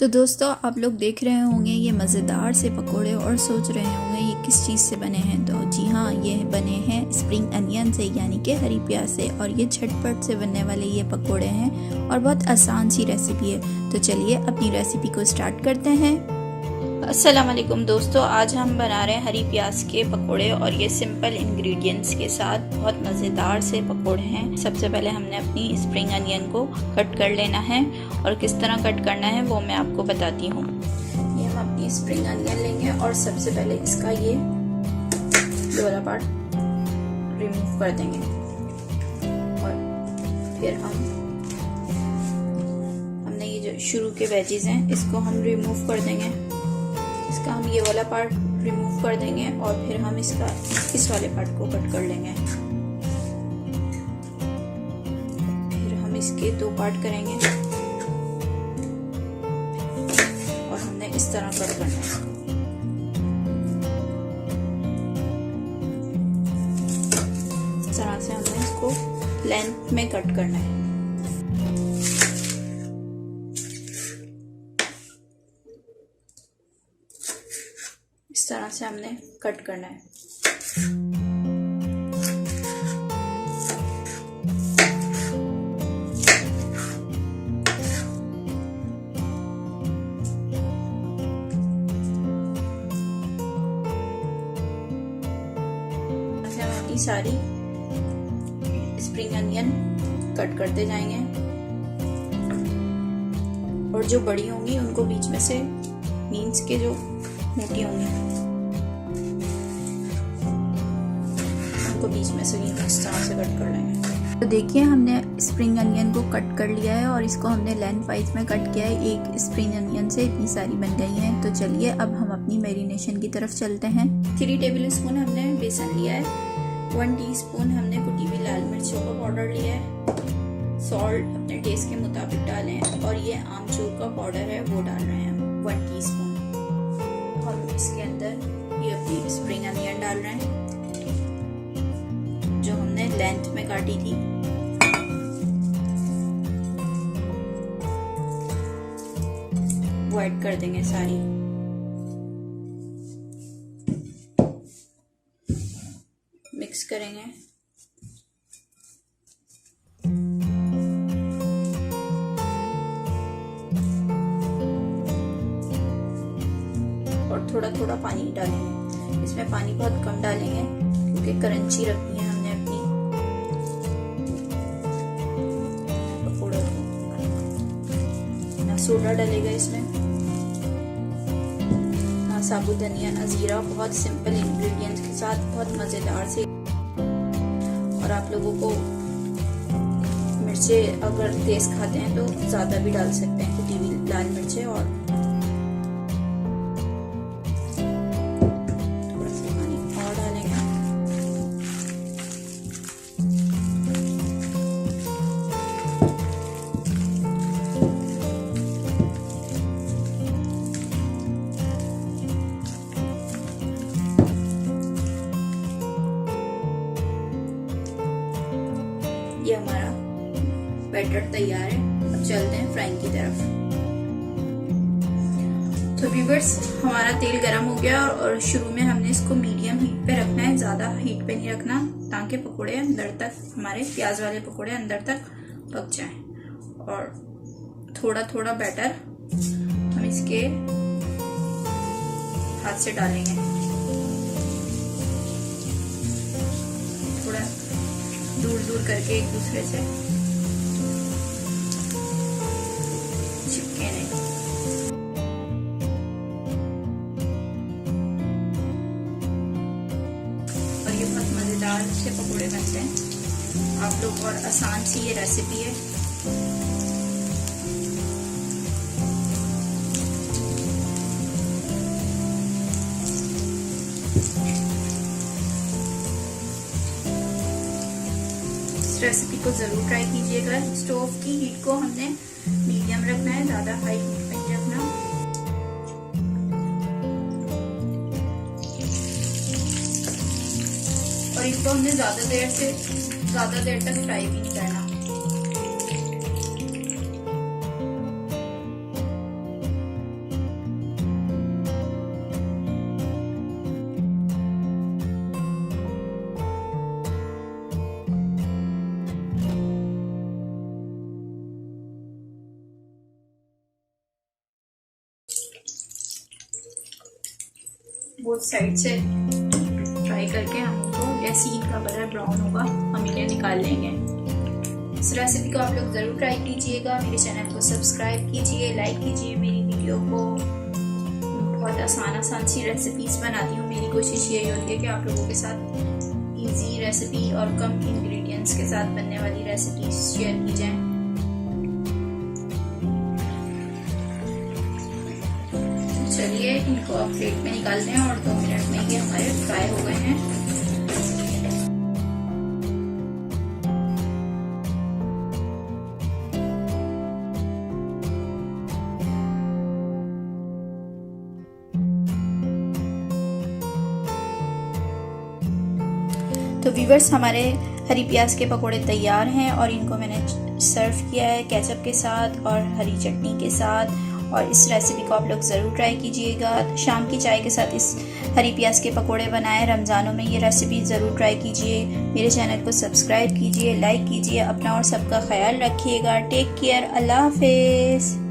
तो दोस्तों आप लोग देख रहे होंगे ये मज़ेदार से पकोड़े और सोच रहे होंगे ये किस चीज़ से बने हैं। तो जी हाँ, ये बने हैं स्प्रिंग अनियन से, यानी कि हरी प्याज से। और ये झटपट से बनने वाले ये पकोड़े हैं और बहुत आसान सी रेसिपी है। तो चलिए अपनी रेसिपी को स्टार्ट करते हैं। अस्सलाम वालेकुम दोस्तों, आज हम बना रहे हैं हरी प्याज के पकोड़े और ये सिंपल इंग्रेडिएंट्स के साथ बहुत मज़ेदार से पकोड़े हैं। सबसे पहले हमने अपनी स्प्रिंग अनियन को कट कर लेना है और किस तरह कट करना है वो मैं आपको बताती हूँ। ये हम अपनी स्प्रिंग अनियन लेंगे और सबसे पहले इसका ये लोअर पार्ट रिमूव कर देंगे और फिर हमने ये जो शुरू के वेजीज हैं इसको हम रिमूव कर देंगे। इसका हम ये वाला पार्ट रिमूव कर देंगे और फिर हम इसका इस वाले पार्ट को कट कर लेंगे। फिर हम इसके दो पार्ट करेंगे और हमने इस तरह कट करना है। इस तरह से हमने इसको लेंथ में कट करना है। इस तरह से हमने कट करना है। हम अपनी सारी स्प्रिंग अनियन कट करते जाएंगे और जो बड़ी होंगी उनको बीच में से, मीन्स के जो मोटी होंगी उनको बीच में से इस तरह से कट कर लेंगे। तो देखिए हमने स्प्रिंग अनियन को कट कर लिया है और इसको हमने लेंथ वाइज में कट किया है। एक स्प्रिंग अनियन से इतनी सारी बन गई हैं। तो चलिए अब हम अपनी मैरिनेशन की तरफ चलते हैं। 3 टेबल स्पून हमने बेसन लिया है, 1 टीस्पून हमने कुटी हुई लाल मिर्चों का पाउडर लिया है, सॉल्ट अपने टेस्ट के मुताबिक डालें और ये आमचूर का पाउडर है वो डाल रहे हैं हम 1 टीस्पून। हम इसके अंदर ये अपनी स्प्रिंग अनियन डाल रहे हैं जो हमने लेंथ में काटी थी। वो ऐड कर देंगे सारी। मिक्स करेंगे और थोड़ा थोड़ा पानी डालेंगे। इसमें पानी बहुत कम डालेंगे क्योंकि क्रंची रखनी है हमने अपनी पकौड़े को। ना सोडा डलेगा इसमें, ना साबुत धनिया, ना जीरा। बहुत सिंपल इंग्रेडिएंट्स के साथ बहुत मजेदार से। और आप लोगों को मिर्चे अगर तेज खाते हैं तो ज्यादा भी डाल सकते हैं, कुटी हुई लाल मिर्चे। और ये हमारा बैटर तैयार है। अब चलते हैं फ्राइंग की तरफ। तो व्यूअर्स, हमारा तेल गरम हो गया और शुरू में हमने इसको मीडियम हीट पे रखना है, ज्यादा हीट पे नहीं रखना, ताकि पकोड़े अंदर तक, हमारे प्याज वाले पकोड़े अंदर तक पक जाएं। और थोड़ा थोड़ा बैटर हम इसके हाथ से डालेंगे, थोड़ा दूर दूर करके, एक दूसरे से चिपके नहीं। और ये बहुत मजेदार से पकोड़े बनते हैं। आप लोग, और आसान सी ये रेसिपी है। रेसिपी को जरूर ट्राई कीजिएगा। स्टोव की हीट को हमने मीडियम रखना है, ज्यादा हाई हीट पे नहीं रखना। और इसको हमने ज्यादा देर तक फ्राई भी नहीं करना। बोथ साइड से फ्राई करके हम इनको, जैसे ही इनका कलर ब्राउन होगा हम इन्हें निकाल लेंगे। इस रेसिपी को आप लोग ज़रूर ट्राई कीजिएगा। मेरे चैनल को सब्सक्राइब कीजिए, लाइक कीजिए मेरी वीडियो को। बहुत आसान सी रेसिपीज़ बनाती हूँ। मेरी कोशिश यही होती है कि आप लोगों के साथ इजी रेसिपी और कम इंग्रेडिएंट्स के साथ बनने वाली रेसिपीज शेयर की जाएं। चलिए इनको अब प्लेट में निकालते हैं और 2 मिनट में ये हमारे फ्राई हो गए हैं। तो व्यूवर्स, हमारे हरी प्याज के पकोड़े तैयार हैं और इनको मैंने सर्व किया है केचप के साथ और हरी चटनी के साथ। और इस रेसिपी को आप लोग ज़रूर ट्राई कीजिएगा। शाम की चाय के साथ इस हरी प्याज के पकोड़े बनाएं। रमज़ानों में ये रेसिपी ज़रूर ट्राई कीजिए। मेरे चैनल को सब्सक्राइब कीजिए, लाइक कीजिए। अपना और सबका ख्याल रखिएगा। Take care. अल्लाह हाफिज़।